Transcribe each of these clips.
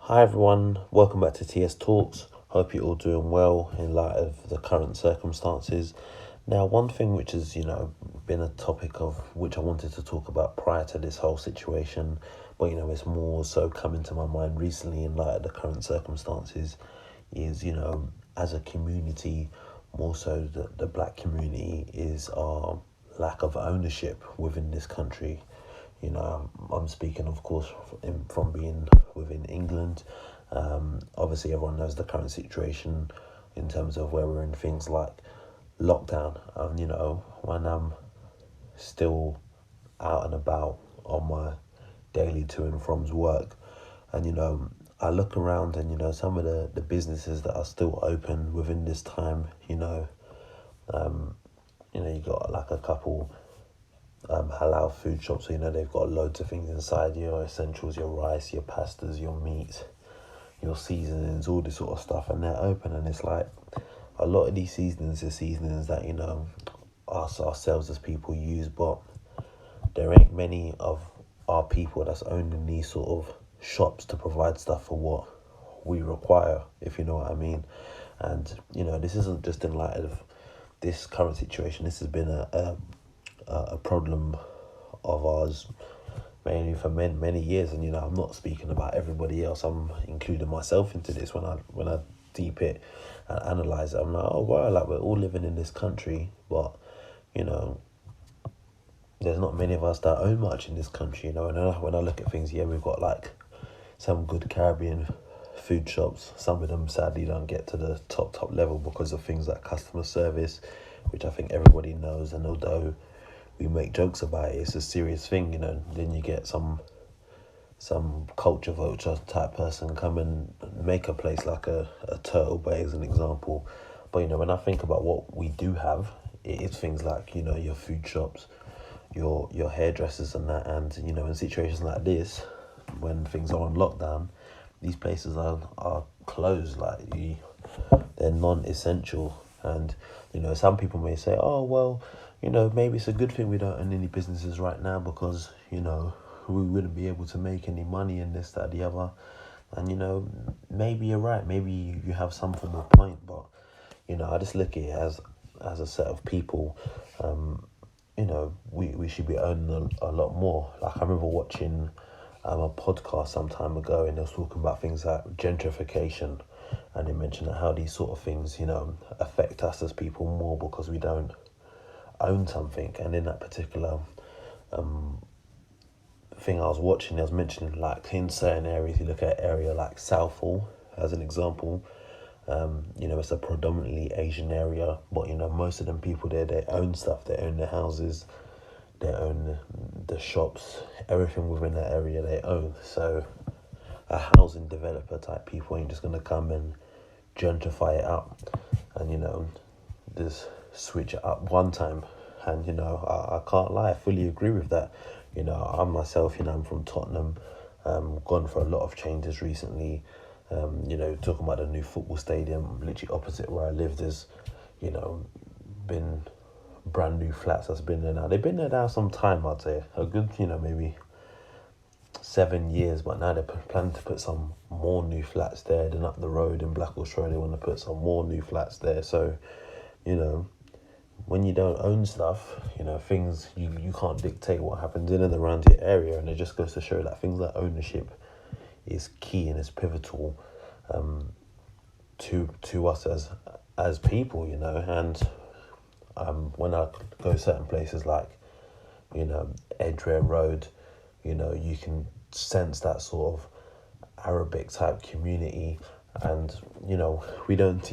Hi everyone, welcome back to TS Hope you're all doing well in light of the current circumstances. Now, one thing which has, been a topic of which I wanted to talk about prior to this whole situation, but it's more so coming to my mind recently in light of the current circumstances, is, as a community, more so the black community, is our lack of ownership within this country. I'm speaking, of course, from being within England. Obviously, everyone knows the current situation in terms of where we're in things like lockdown. When I'm still out and about on my daily to and from's work, and I look around and some of the businesses that are still open within this time. You got like a couple halal food shops, so they've got loads of things inside, your essentials, your rice, your pastas, your meat, your seasonings, all this sort of stuff, and they're open. And it's like a lot of these seasonings are seasonings that us ourselves as people use, but there ain't many of our people that's owning these sort of shops to provide stuff for what we require, if you know what I mean. And this isn't just in light of this current situation. This has been a problem of ours mainly for many years, and I'm not speaking about everybody else. I'm including myself into this. When I deep it and analyze it, I'm like, oh wow, like we're all living in this country, but there's not many of us that own much in this country. And when I look at things, we've got like some good Caribbean food shops. Some of them sadly don't get to the top level because of things like customer service, which I think everybody knows. And although we make jokes about it, it's a serious thing. Then you get some culture vulture type person come and make a place like a Turtle Bay as an example. But when I think about what we do have, it's things like your food shops, your hairdressers and that. And in situations like this, when things are on lockdown, these places are closed. Like they're non-essential. And some people may say, oh well, maybe it's a good thing we don't own any businesses right now because we wouldn't be able to make any money in this, that, the other. And maybe you're right, maybe you have some form of point, but I just look at it as a set of people. We should be owning a lot more. Like I remember watching a podcast some time ago, and they was talking about things like gentrification, and they mentioned how these sort of things affect us as people more because we don't own something. And in that particular thing I was watching, I was mentioning like in certain areas, you look at an area like Southall as an example. It's a predominantly Asian area, but most of them people there, they own stuff. They own their houses, they own the shops, everything within that area they own. So a housing developer type people ain't just gonna come and gentrify it up and just switch it up one time. And I can't lie, I fully agree with that. I myself, I'm from Tottenham, gone for a lot of changes recently. Talking about the new football stadium, literally opposite where I live, there's, been brand new flats that's been there now. They've been there now some time, I'd say. A good, maybe 7 years, but now they're planning to put some more new flats there. Then up the road in Blackwell's Road, they want to put some more new flats there. So, when you don't own stuff, things, you can't dictate what happens in and around your area. And it just goes to show that things like ownership is key and is pivotal to us as people, and when I go certain places like Edgware Road, you can sense that sort of Arabic type community, and we don't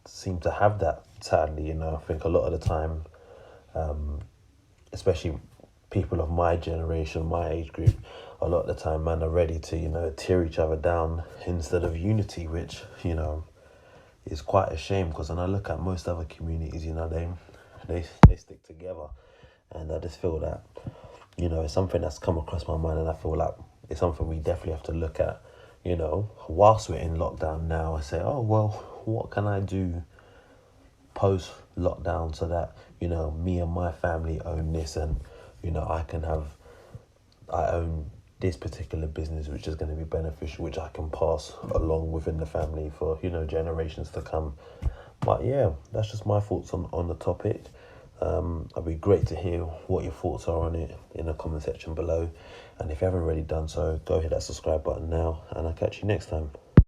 seem to have that, sadly. I think a lot of the time, especially people of my generation, my age group, a lot of the time, man, are ready to, tear each other down instead of unity, which, is quite a shame. Because when I look at most other communities, they stick together. And I just feel that, it's something that's come across my mind, and I feel like it's something we definitely have to look at, whilst we're in lockdown now. I say, oh, well, what can I do post lockdown so that, me and my family own this, and, I own this particular business which is going to be beneficial, which I can pass along within the family for, you know, generations to come. But yeah, that's just my thoughts on the topic. It'd be great to hear what your thoughts are on it in the comment section below. And if you haven't already done so, go hit that subscribe button now, and I'll catch you next time.